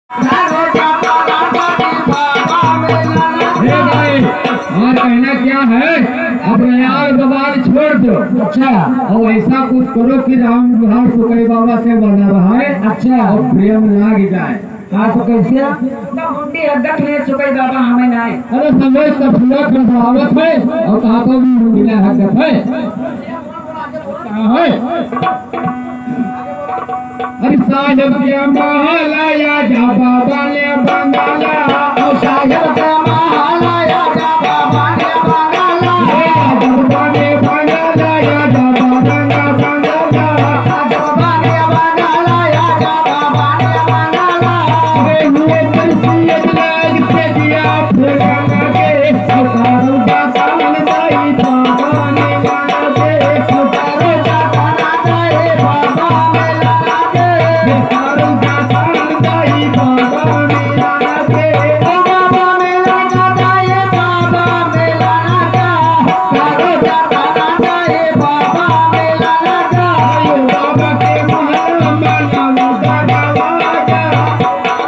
और कहना क्या है, अब यार गवार छोड़ दो। अच्छा और ऐसा कुछ करो कि राम बिहार सुकई बाबा से बना रहा है। अच्छा और प्रेम लाग जाए। आप कैसे मुंडी हद्दत में चुकई बाबा हमें ना है। अरे समय सब पूरा प्रभावत है और कहा को भी मिला हकत है। कहाँ है? अरे साहेब के महला या जा बाबा ने बंगाला। और साहेब के महला या जा बाबा ने बंगाला। बाबा ने बंगाला या जा बाबा ने बंगाला। बाबा ने बंगाला या जा बाबा ने बंगाला। अरे हुए तरसीत लाग से दिया फुलाना के। उतारो जाता मन दाई बाबा ने गाना के। उतारो जाता ना दे बाबा में लगा के। उतारो जाता मन दाई बाबा ने गाना के। बाबा में लगा दे बाबा में लगा के। उतारो जाता ना दे बाबा में लगा के। आयो बाबा के महल मनाओ दरवाजा।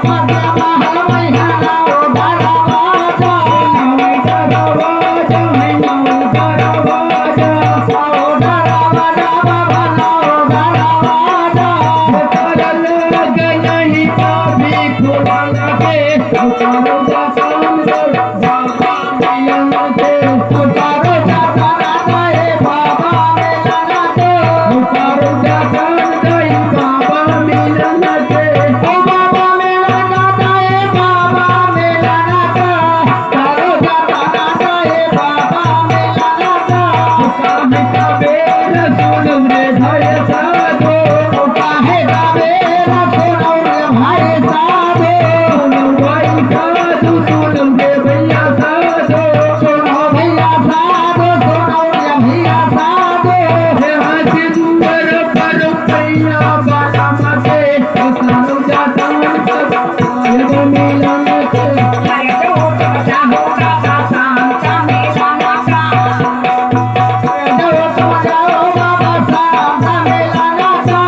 बाबा महल में हनाओ दरवाजा। नौ दरवाजा है नौ दरवाजा। आओ दरवाजा बाबा नौ दरवाजा। उतारल लग नहीं कभी खुलाना के। उतारो जाता मन बाबा मिलना के। उतारो जाता ना दे बाबा में लगा के। उतारो जाता मन दाई बाबा मिलना के। बाबा में लगा दे बाबा में लगा के। उतारो जाता ना दे बाबा में लगा के। काहे का बेर सुन रे भय साधो। काहे गावे ना सुनो रे भाई साधो। सुनो भाई साधु सुनो रे भैया साधो। सुनो भैया साधो सुनो रे भैया साधो। हे हाथ दुआर पर पैया बाला मते। उतारो जाता मन एगो मिलन के। अरे तो चाहो बाबा शांता में लाना का। जो तुम जाओ बाबा साहब में लगा का।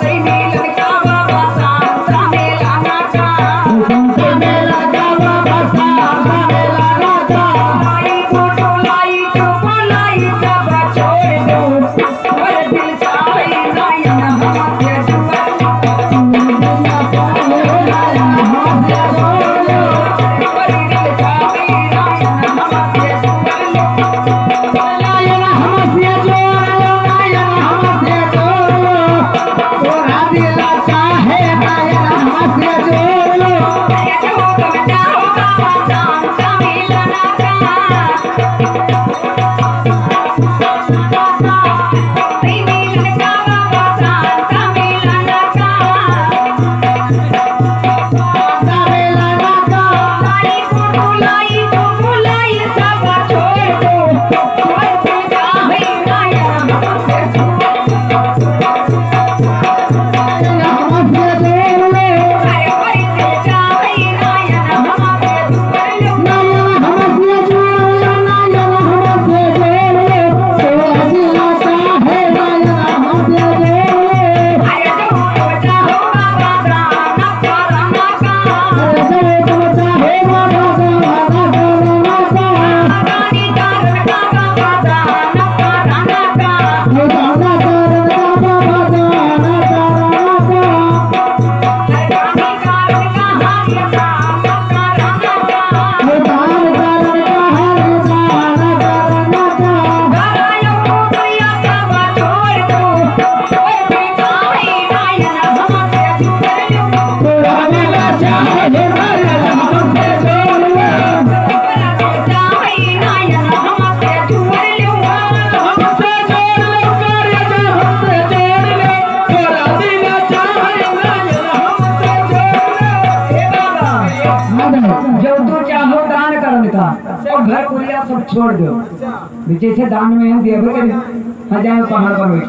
सही मिलन का बाबा शांता में लाना का। में लगा बाबा साहब में लगा का। आई फोटो लाई सब छोड़ दो। और दिल चाहे नयन हमके जुआ। और दिल चाहे नयन हमके जुआ। अरे तो चाहो बाबा शांता में लाना का। सही मिलन का बाबा शांता में लाना का। लाई फोटो लाई सब छोड़ दो। और दिल चाहे नयन हमके जुआ। अरे कोई दिल चाहे नयन हमके जुआ। अरे तो चाहो बाबा राना का। रानी कारण का बाबा राना का। रानी कारण का हरि राना का। घरायो भैया सब छोड़ दो। और दिल चाहे नयन हमके जुआ। चाहे नयन हमके जुआ। जो तू चाहो दान करने का सब घर पुलिया सब छोड़ दो। जैसे दान में हम देवे के हजार पहाड़ पर बैठ।